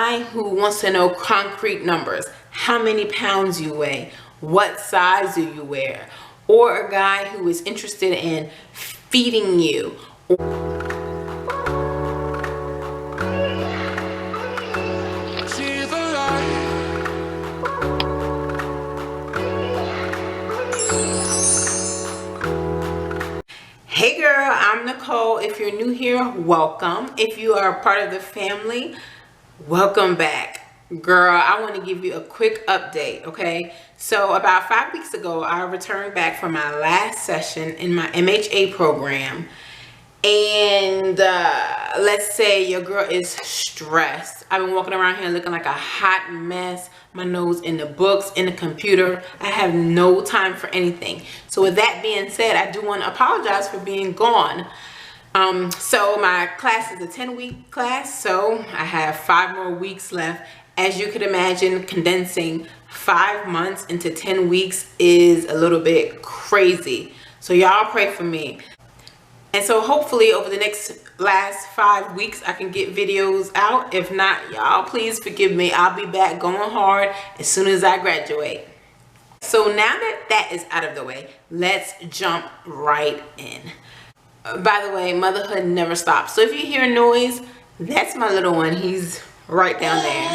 guy who wants to know concrete numbers, how many pounds you weigh, what size do you wear, or a guy who is interested in feeding you. Hey girl, I'm Nicole. If you're new here, welcome. If you are part of the family, welcome back. Girl, I want to give you a quick update, okay? So about 5 weeks ago, I returned back from my last session in my MHA program. And let's say your girl is stressed. I've been walking around here looking like a hot mess. My nose in the books, in the computer. I have no time for anything. So with that being said, I do want to apologize for being gone. So my class is a 10-week class, so I have 5 more weeks left. As you could imagine, condensing 5 months into 10 weeks is a little bit crazy. So y'all pray for me. And so hopefully over the last 5 weeks, I can get videos out. If not, y'all please forgive me. I'll be back going hard as soon as I graduate. So now that that is out of the way, let's jump right in. By the way, motherhood never stops. So if you hear a noise, that's my little one. He's right down there.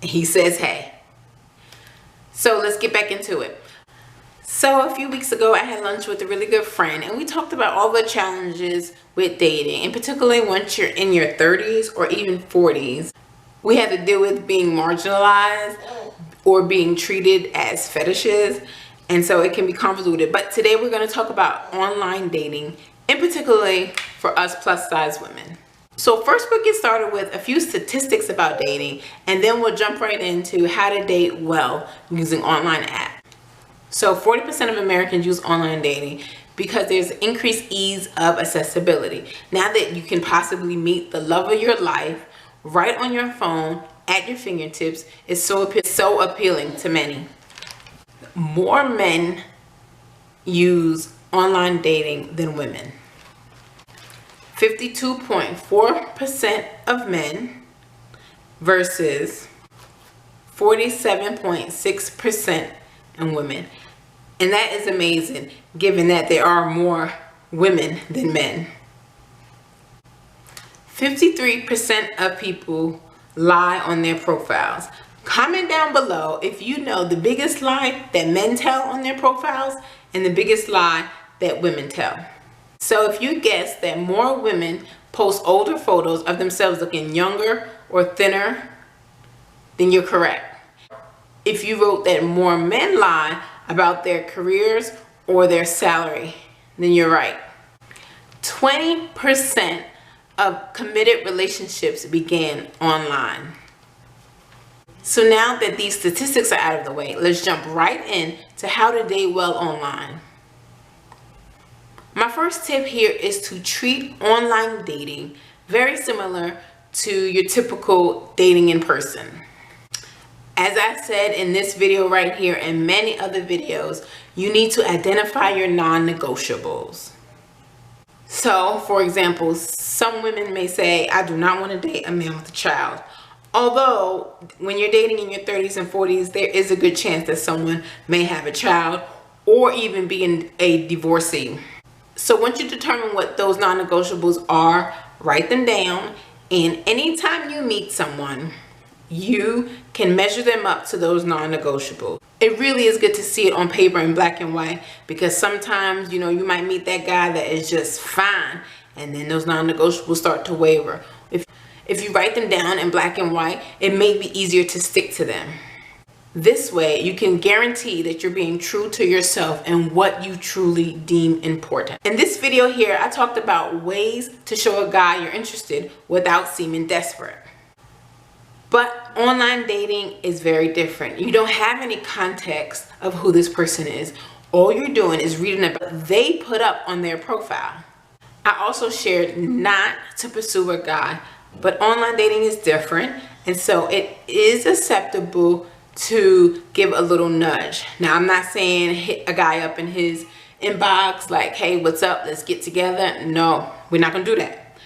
He says, hey. So let's get back into it. So a few weeks ago, I had lunch with a really good friend, and we talked about all the challenges with dating, and particularly once you're in your 30s or even 40s. We had to deal with being marginalized or being treated as fetishes, and so it can be convoluted. But today we're going to talk about online dating, and particularly for us plus size women. So first we'll get started with a few statistics about dating, and then we'll jump right into how to date well using online apps. So 40% of Americans use online dating because there's increased ease of accessibility. Now that you can possibly meet the love of your life right on your phone at your fingertips, is so appealing to many. More men use online dating than women. 52.4% of men versus 47.6% in women. And that is amazing given that there are more women than men. 53% of people lie on their profiles. Comment down below if you know the biggest lie that men tell on their profiles and the biggest lie that women tell. So if you guess that more women post older photos of themselves looking younger or thinner, then you're correct. If you wrote that more men lie about their careers or their salary, then you're right. 20% of committed relationships began online. So now that these statistics are out of the way, let's jump right in to how to date well online. My first tip here is to treat online dating very similar to your typical dating in person. As I said in this video right here and many other videos, you need to identify your non-negotiables. So, for example, some women may say, I do not want to date a man with a child. Although, when you're dating in your 30s and 40s, there is a good chance that someone may have a child or even be a divorcee. So once you determine what those non-negotiables are, write them down, and anytime you meet someone, you can measure them up to those non-negotiables. It really is good to see it on paper in black and white, because sometimes, you know, you might meet that guy that is just fine, and then those non-negotiables start to waver. If you write them down in black and white, it may be easier to stick to them. This way, you can guarantee that you're being true to yourself and what you truly deem important. In this video here, I talked about ways to show a guy you're interested without seeming desperate. But online dating is very different. You don't have any context of who this person is. All you're doing is reading about what they put up on their profile. I also shared not to pursue a guy, but online dating is different, and so it is acceptable to give a little nudge. Now, I'm not saying hit a guy up in his inbox like, hey, what's up, let's get together. No, we're not gonna do that.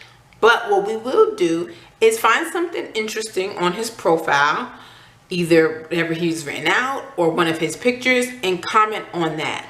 But what we will do is find something interesting on his profile, either whatever he's written out or one of his pictures, and comment on that.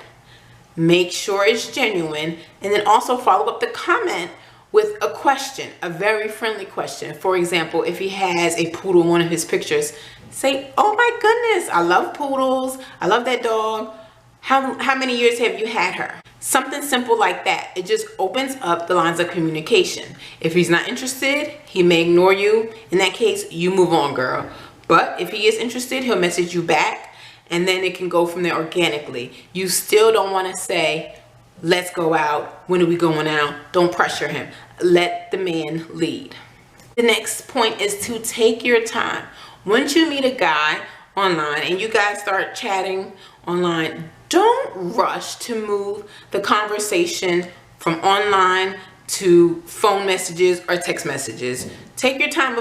Make sure it's genuine, and then also follow up the comment with a question, a very friendly question. For example, if he has a poodle in one of his pictures, say, "Oh my goodness, I love poodles. I love that dog. How many years have you had her?" Something simple like that. It just opens up the lines of communication. If he's not interested, he may ignore you. In that case, you move on, girl. But if he is interested, he'll message you back, and then it can go from there organically. You still don't want to say, "Let's go out. When are we going out?" Don't pressure him. Let the man lead. The next point is to take your time. Once you meet a guy online and you guys start chatting online, don't rush to move the conversation from online to phone messages or text messages. Take your time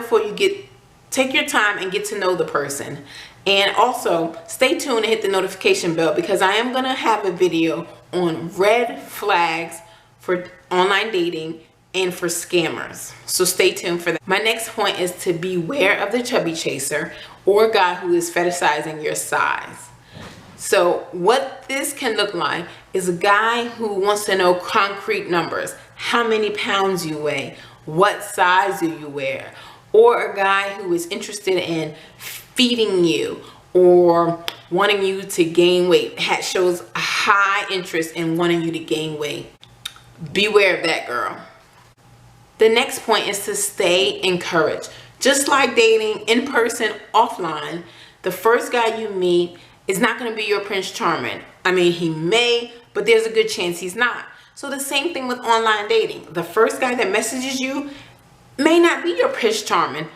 and get to know the person. And also stay tuned and hit the notification bell, because I am going to have a video on red flags for online dating and for scammers. So stay tuned for that. My next point is to beware of the chubby chaser or guy who is fetishizing your size. So what this can look like is a guy who wants to know concrete numbers, how many pounds you weigh, what size do you wear, or a guy who is interested in feeding you or wanting you to gain weight, shows a high interest in wanting you to gain weight. Beware of that, girl. The next point is to stay encouraged. Just like dating in person, offline, the first guy you meet is not going to be your Prince Charming. I mean, he may, but there's a good chance he's not. So the same thing with online dating. The first guy that messages you may not be your Prince Charming.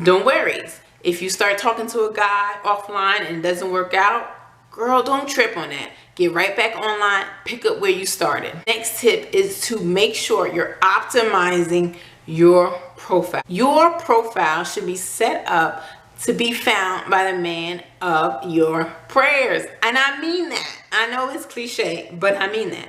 Don't worry. If you start talking to a guy offline and it doesn't work out, girl, don't trip on that. Get right back online, pick up where you started. Next tip is to make sure you're optimizing your profile. Your profile should be set up to be found by the man of your prayers. And I mean that. I know it's cliche, but I mean that.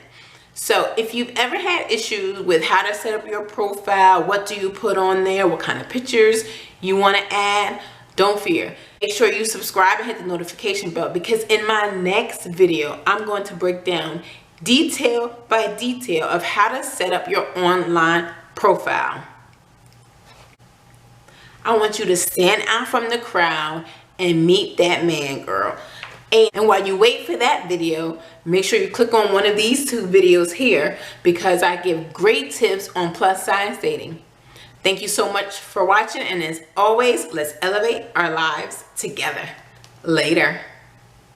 So if you've ever had issues with how to set up your profile, what do you put on there, what kind of pictures you want to add, don't fear. Make sure you subscribe and hit the notification bell, because in my next video, I'm going to break down detail by detail of how to set up your online profile. I want you to stand out from the crowd and meet that man, girl. And while you wait for that video, make sure you click on one of these two videos here, because I give great tips on plus size dating. Thank you so much for watching, and as always, let's elevate our lives together. Later.